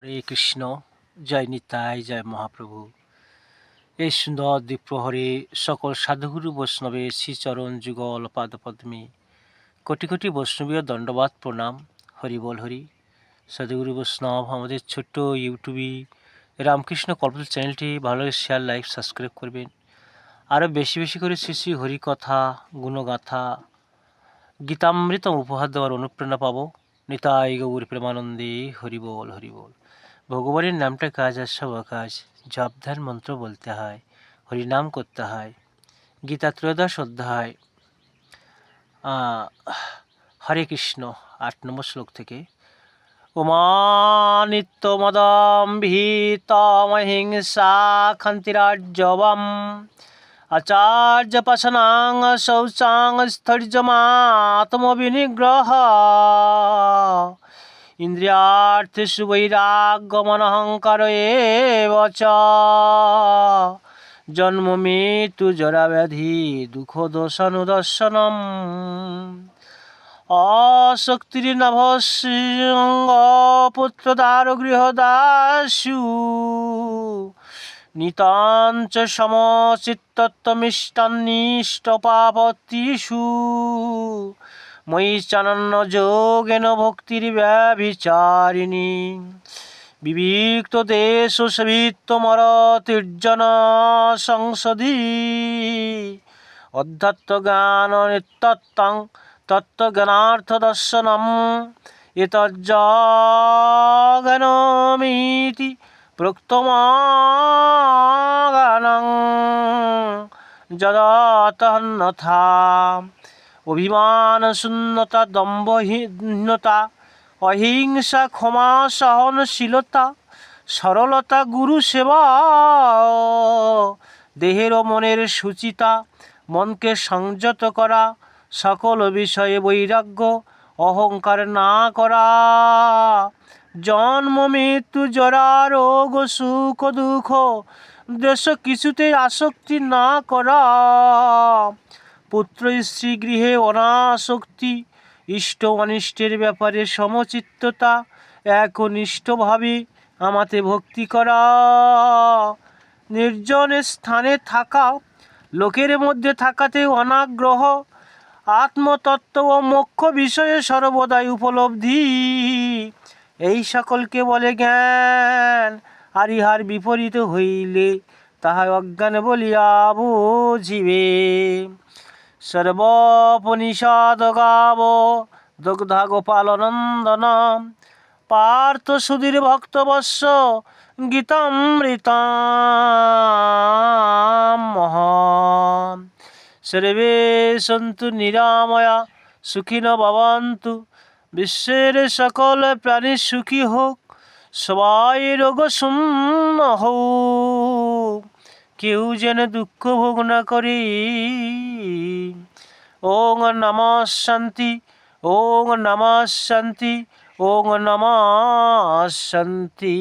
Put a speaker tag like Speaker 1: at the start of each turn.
Speaker 1: হরে কৃষ্ণ, জয় নিতাই, জয় মহাপ্রভু। এই সুন্দর দ্বীপ্রহরে সকল সাধুগুরু বৈষ্ণবের শ্রীচরণ যুগল পাদপদ্মে কোটি কোটি বৈষ্ণবীয় দণ্ডবাদ প্রণাম। হরি বল হরি। সাধুগুরু বৈষ্ণব আমাদের ছোট্ট ইউটিউবে রামকৃষ্ণ কল্পতরু চ্যানেলটি ভালো লাগে শেয়ার, লাইক, সাবস্ক্রাইব করবেন। আরও বেশি বেশি করে শ্রী শ্রী হরিকথা, গুণগাথা, গীতামৃতম উপহার দেওয়ার অনুপ্রেরণা পাবো। নিতাই গৌর প্রেমানন্দে। হরি বল হরি বল। ভগবানের নামটা কাজ আর সব কাজ, জপ ধ্যান মন্ত্র বলতে হয়, হরিনাম করতে হয়। গীতা ত্রয়োদশ অধ্যায় হরে কৃষ্ণ 8 নম্বর শ্লোক থেকে। উমানিত্যমদম্ভিতমহিংসা ক্ষন্তিরাজ্যবম আচার্যপাশনাং শৌচাং স্থৈর্যমাত্মবিনিগ্রহ ইন্দ্রিয়ার্থেষু বৈরাগ্যমনহংকার এব চ জন্ম মৃত্যু জরা ব্যাধি দুঃখ দোষানুদর্শনম অশক্তির্নভসঙ্গ পুত্রদার গৃহদাসু নিতাঞ্চ সমচিত্তত্বমিষ্টন্নিষ্টপাপতিষু ময়ি চানন্য যোগেন ভক্তির ব্যভিচারিণী বিবিক্ত দেশ সেবিত্বমরতির্জন সংসদি অধ্যাত্মজ্ঞান নিত্যত্বং তত্ত্বজ্ঞানার্থ দর্শনম এতজ্জ্ঞানমিতি প্রোক্তমাগানং যদাতন্যথা অভিমান শূন্যতা দম্ভহীনতা অহিংসা ক্ষমা সহনশীলতা সরলতা গুরু সেবা দেহের ও মনের শুচিতা মনকে সংযত করা সকল বিষয়ে বৈরাগ্য অহংকার না করা জন্ম মৃত্যু জরা রোগ সুখ দুঃখ দেশ কিছুতে আসক্তি না করা পুত্র স্ত্রী গৃহে অনাসক্তি ইষ্ট অনিষ্টের ব্যাপারে সমচিত্ততা একনিষ্ঠভাবে আমাতে ভক্তি করা নির্জন স্থানে থাকা লোকের মধ্যে থাকাতে অনাগ্রহ আত্মতত্ত্ব ও মোক্ষ বিষয়ে সর্বদাই উপলব্ধি এই সকলকে বলে জ্ঞান। আর ইহার বিপরীত হইলে তাহা অজ্ঞান বলিয়া বুঝিবে। সর্বোপনিষদ গাব দগ্ধা গোপালনন্দন পার্থ সুধীর ভক্তবৎস গীতামৃতামহম সর্বে সন্তু নিরাময়া সুখিনো ভবন্তু বিশ্বের সকল প্রাণী সুখী হোক সবাই রোগ শূন্য হোক কেউ যেন দুঃখ ভোগ না করে। ওং নমঃ শান্তি, ওং নমঃ শান্তি, ওং নমঃ শান্তি।